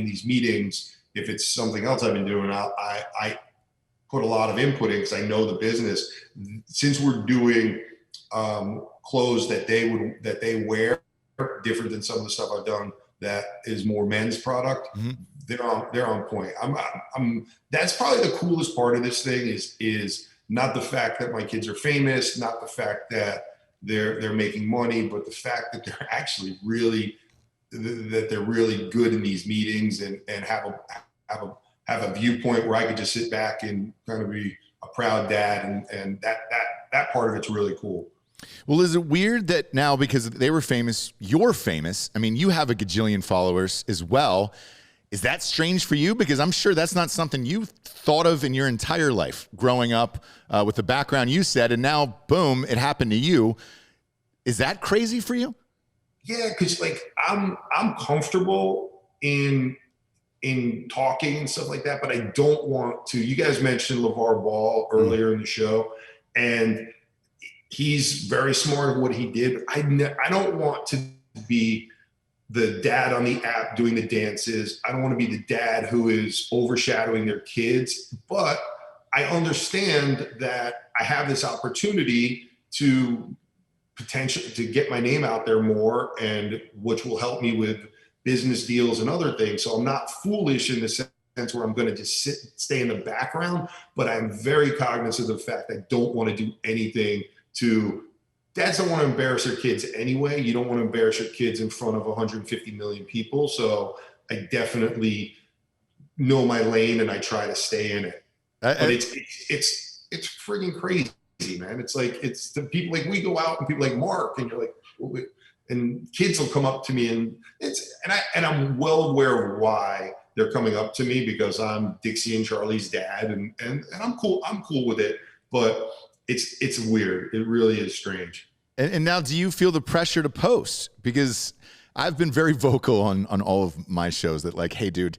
these meetings, if it's something else I've been doing, I put a lot of input in because I know the business. Since we're doing clothes that they wear, different than some of the stuff I've done that is more men's product. Mm-hmm. They're on point. That's probably the coolest part of this thing is not the fact that my kids are famous, not the fact that they're making money, but the fact that they're actually really good in these meetings and have a viewpoint where I could just sit back and kind of be a proud dad, and that part of it's really cool. Well, is it weird that now, because they were famous, you're famous? I mean, you have a gajillion followers as well. Is that strange for you? Because I'm sure that's not something you thought of in your entire life growing up with the background you said, and now, boom, it happened to you. Is that crazy for you? Yeah, because like I'm comfortable in talking and stuff like that, but I don't want to. You guys mentioned LeVar Ball earlier in the show, and he's very smart at what he did. I don't want to be the dad on the app doing the dances. I don't want to be the dad who is overshadowing their kids, but I understand that I have this opportunity to get my name out there more, and which will help me with business deals and other things. So I'm not foolish in the sense where I'm going to just stay in the background, but I'm very cognizant of the fact I don't want to do anything dads don't want to embarrass their kids anyway. You don't want to embarrass your kids in front of 150 million people. So I definitely know my lane and I try to stay in it. But it's friggin' crazy, man. It's like, it's the people, like we go out and people like Mark, and you're like, well, and kids will come up to me and I'm well aware of why they're coming up to me, because I'm Dixie and Charlie's dad, and I'm cool. I'm cool with it, but it's weird. It really is strange. And now, do you feel the pressure to post? Because I've been very vocal on all of my shows that, like, hey, dude,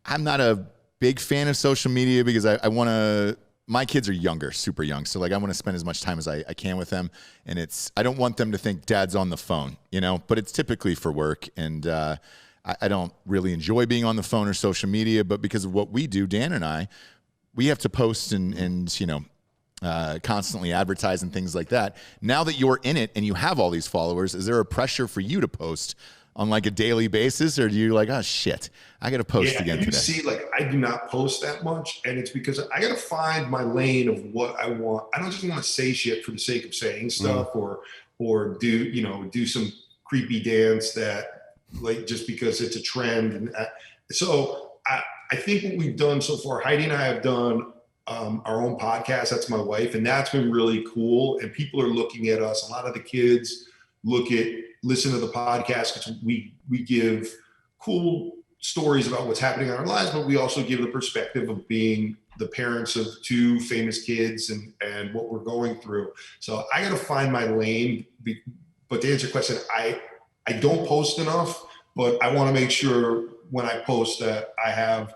I'm not a big fan of social media because I want to. My kids are younger, super young, so like I want to spend as much time as I can with them, and I don't want them to think dad's on the phone, but it's typically for work, and I don't really enjoy being on the phone or social media, but because of what we do, Dan and we have to post and constantly advertise and things like that. Now that you're in it and you have all these followers, is there a pressure for you to post on like a daily basis, or do you like, oh shit, I got to post again today? See, like I do not post that much, and it's because I got to find my lane of what I want. I don't just want to say shit for the sake of saying stuff, or do some creepy dance that, like, just because it's a trend. And so I think what we've done so far, Heidi and I have done our own podcast. That's my wife, and that's been really cool. And people are looking at us. A lot of the kids listen to the podcast because we give cool stories about what's happening in our lives, but we also give the perspective of being the parents of two famous kids and what we're going through. So I got to find my lane. But to answer your question, I don't post enough, but I want to make sure when I post that I have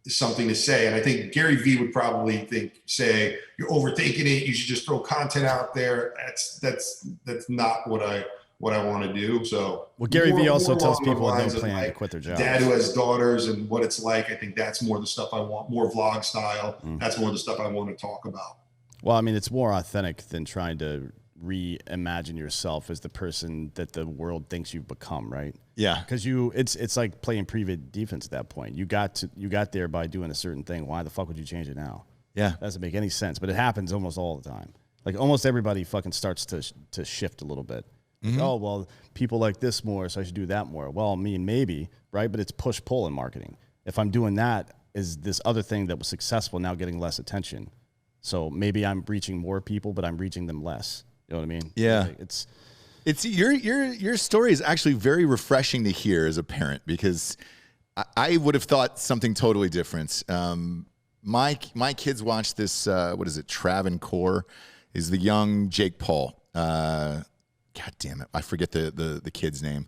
something to say. And I think Gary Vee would probably say, you're overthinking it. You should just throw content out there. That's not what I want to do. So, well, Gary Vee also tells people they don't plan to quit their job. Dad who has daughters and what it's like. I think that's more the stuff I want, more vlog style. That's more the stuff I want to talk about. Well, I mean, it's more authentic than trying to reimagine yourself as the person that the world thinks you've become, right? Yeah. Because it's like playing prevent defense at that point. You got there by doing a certain thing. Why the fuck would you change it now? Yeah. That doesn't make any sense, but it happens almost all the time. Like almost everybody fucking starts to shift a little bit. Mm-hmm. Oh, well, people like this more, so I should do that more. Well, I mean, maybe, right? But it's push-pull in marketing. If I'm doing that, is this other thing that was successful now getting less attention? So maybe I'm reaching more people, but I'm reaching them less. You know what I mean? Yeah. It's your story is actually very refreshing to hear as a parent, because I would have thought something totally different. My kids watch this, what is it? Travancore is the young Jake Paul. God damn it, I forget the kid's name.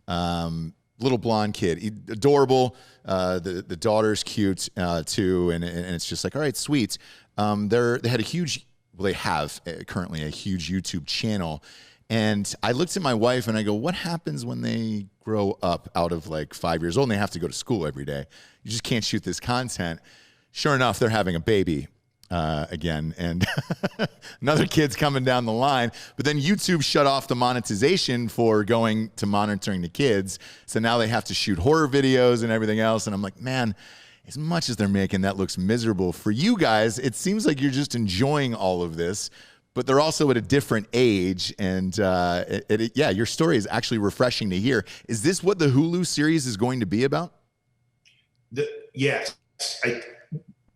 Little blonde kid, adorable. The daughter's cute too, and it's just like, all right, sweet. They had a huge they have currently a huge YouTube channel. And I looked at my wife and I go, what happens when they grow up out of like 5 years old and they have to go to school every day? You just can't shoot this content. Sure enough, they're having a baby again. And another kid's coming down the line. But then YouTube shut off the monetization for going to monitoring the kids. So now they have to shoot horror videos and everything else. And I'm like, man, as much as they're making, that looks miserable. For you guys, it seems like you're just enjoying all of this. But they're also at a different age, and yeah, your story is actually refreshing to hear. Is this what the Hulu series is going to be about? Yes,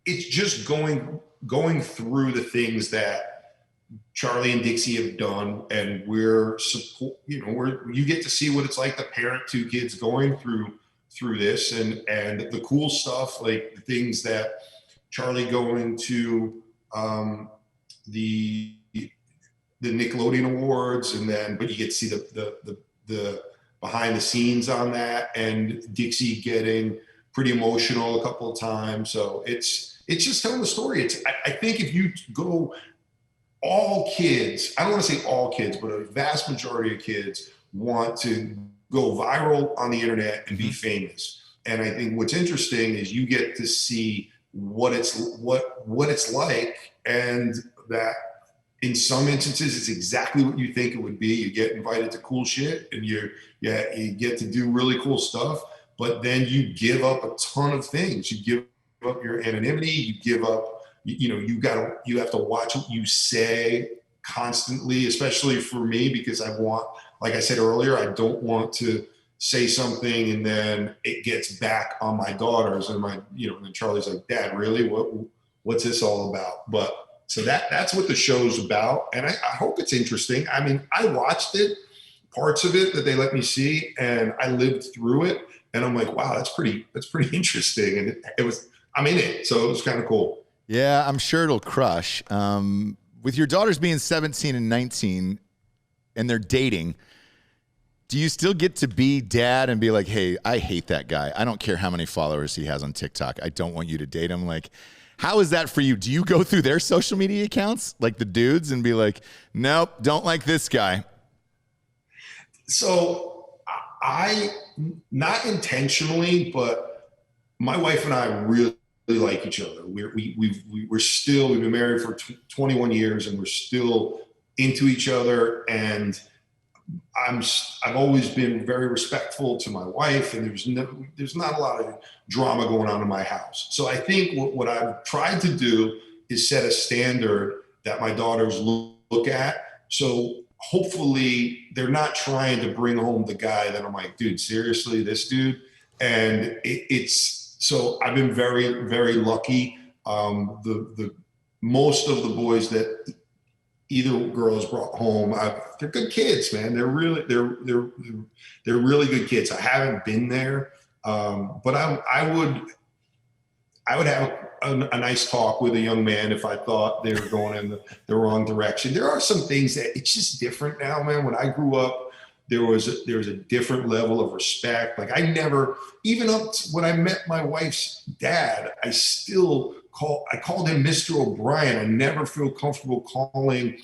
it's just going through the things that Charlie and Dixie have done, and you get to see what it's like to parent two kids going through this, and the cool stuff, like the things that Charlie going to the Nickelodeon Awards, but you get to see the behind the scenes on that, and Dixie getting pretty emotional a couple of times. So it's just telling the story. I think if you go, all kids, I don't want to say all kids, but a vast majority of kids want to go viral on the internet and be famous. And I think what's interesting is you get to see what it's like, and that in some instances, it's exactly what you think it would be. You get invited to cool shit, and you get to do really cool stuff, but then you give up a ton of things. You give up your anonymity. You give up, you have to watch what you say constantly, especially for me, because like I said earlier, I don't want to say something and then it gets back on my daughters, and and then Charlie's like, Dad, really? What's this all about? But so that's what the show's about. And I hope it's interesting. I mean, I watched it, parts of it that they let me see, and I lived through it. And I'm like, wow, that's pretty interesting. And I'm in it. So it was kind of cool. Yeah, I'm sure it'll crush. With your daughters being 17 and 19 and they're dating, do you still get to be dad and be like, hey, I hate that guy. I don't care how many followers he has on TikTok. I don't want you to date him. Like, how is that for you? Do you go through their social media accounts, like the dudes, and be like, nope, don't like this guy? So I, not intentionally, but my wife and I really like each other. We've been married for 21 years, and we're still into each other. And I've always been very respectful to my wife, and there's not a lot of drama going on in my house. So I think what I've tried to do is set a standard that my daughters look at. So hopefully they're not trying to bring home the guy that I'm like, dude, seriously, this dude. And so I've been very, very lucky. The most of the boys that either girls brought home, they're good kids, man. They're really good kids. I haven't been there, but I would have a nice talk with a young man if I thought they were going in the wrong direction. There are some things that it's just different now, man. When I grew up, there was a different level of respect. Like I never, even up to when I met my wife's dad, I called him Mr. O'Brien. I never feel comfortable calling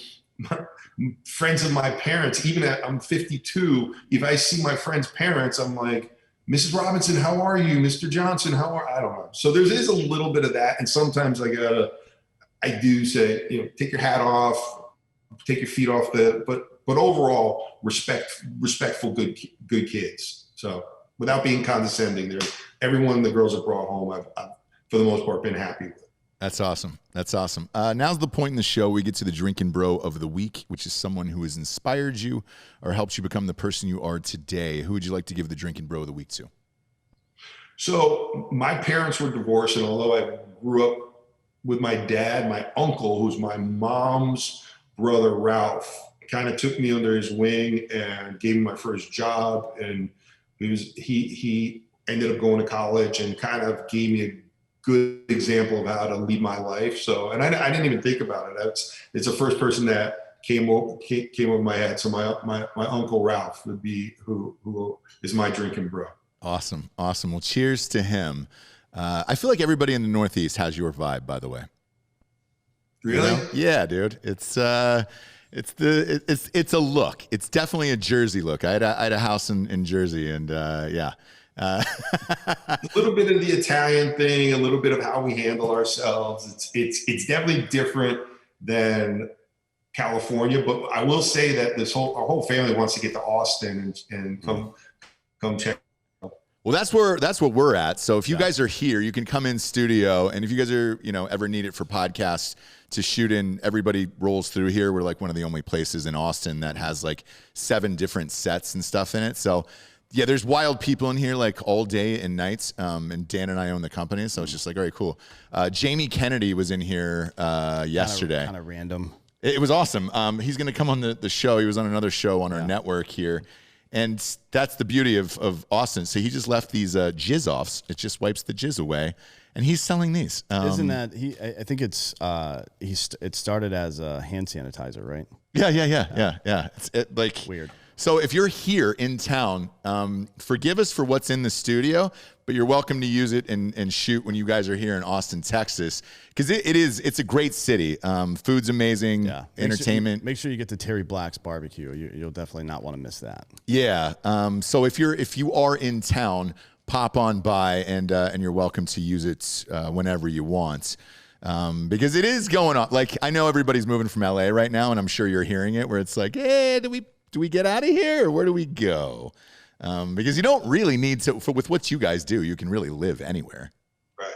friends of my parents. Even I'm 52. If I see my friend's parents, I'm like, Mrs. Robinson, how are you? Mr. Johnson, I don't know. So there is a little bit of that. And sometimes I do say, take your hat off, take your feet off but overall respectful, good kids. So without being condescending, everyone the girls have brought home, I've for the most part been happy with. That's awesome. That's awesome. Now's the point in the show we get to the Drinkin' Bro of the week, which is someone who has inspired you or helped you become the person you are today. Who would you like to give the Drinkin' Bro of the week to? So my parents were divorced, and although I grew up with my dad, my uncle, who's my mom's brother, Ralph, kind of took me under his wing and gave me my first job. And he ended up going to college and kind of gave me a good example of how to lead my life. So, and I didn't even think about it. It's the first person that came over my head. So my uncle Ralph would be who is my drinking bro. Awesome. Awesome. Well, cheers to him. I feel like everybody in the Northeast has your vibe, by the way. Really? Yeah, dude. It's a look. It's definitely a Jersey look. I had a house in Jersey, and yeah. A little bit of the Italian thing, a little bit of how we handle ourselves. It's definitely different than California, but I will say that our whole family wants to get to Austin and come check. Well, that's what we're at. So if you guys are here, you can come in studio, and if you guys are ever need it for podcasts to shoot in, everybody rolls through here. We're like one of the only places in Austin that has like 7 different sets and stuff in it. So yeah, there's wild people in here like all day and nights. And Dan and I own the company, so it's just like, all right, cool. Jamie Kennedy was in here yesterday. Kind of random. It was awesome. He's going to come on the show. He was on another show on our network here. And that's the beauty of Austin. So he just left these jizz offs. It just wipes the jizz away. And he's selling these. Isn't that I think it started as a hand sanitizer, right? Yeah. It's like weird. So if you're here in town, forgive us for what's in the studio, but you're welcome to use it and shoot when you guys are here in Austin, Texas, because it's a great city. Food's amazing, entertainment. Make sure you get to Terry Black's barbecue. You'll definitely not want to miss that. Yeah. So if you are in town, pop on by and you're welcome to use it whenever you want. Because it is going on. Like, I know everybody's moving from LA right now, and I'm sure you're hearing it where it's like, hey, do we get out of here, or where do we go? Because you don't really need to, with what you guys do, you can really live anywhere. Right.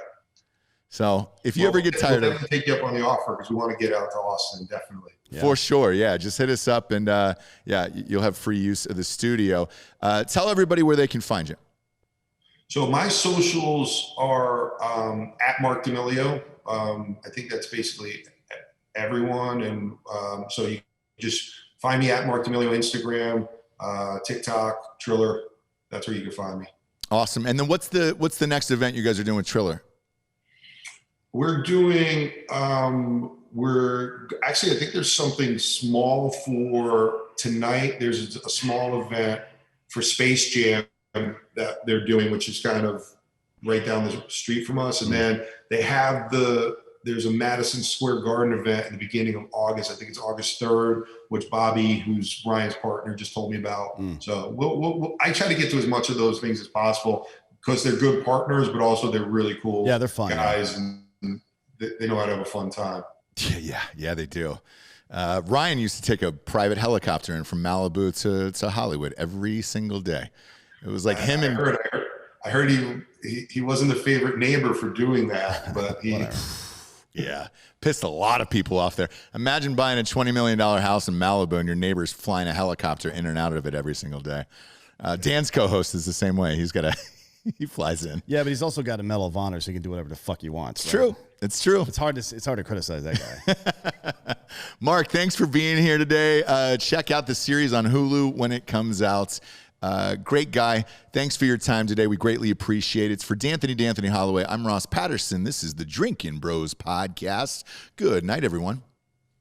So if you ever get tired we'll definitely take you up on the offer because we want to get out to Austin, definitely. Yeah. For sure. Yeah. Just hit us up and you'll have free use of the studio. Tell everybody where they can find you. So my socials are at Mark D'Amelio. I think that's basically everyone. And so you just find me at Mark D'Amelio, Instagram, TikTok, Triller. That's where you can find me. Awesome. And then what's the next event you guys are doing with Triller? We're doing, I think there's something small for tonight. There's a small event for Space Jam that they're doing, which is kind of right down the street from us. And then they have there's a Madison Square Garden event in the beginning of August. I think it's August 3rd, which Bobby, who's Ryan's partner, just told me about. So I try to get to as much of those things as possible because they're good partners, but also they're really cool. Yeah, they're fun guys, and they know how to have a fun time. Yeah, they do. Ryan used to take a private helicopter in from Malibu to Hollywood every single day. It was like him and I heard he wasn't the favorite neighbor for doing that, but he. Yeah, pissed a lot of people off there. Imagine buying a $20 million house in Malibu and your neighbor's flying a helicopter in and out of it every single day. Dan's co-host is the same way. He flies in. Yeah, but he's also got a Medal of Honor, so he can do whatever the fuck he wants. True. It's true. It's hard to criticize that guy. Mark, thanks for being here today. Check out the series on Hulu when it comes out. Great guy. Thanks for your time today. We greatly appreciate it. It's for D'Anthony Holloway. I'm Ross Patterson. This is the Drinkin' Bros podcast. Good night, everyone.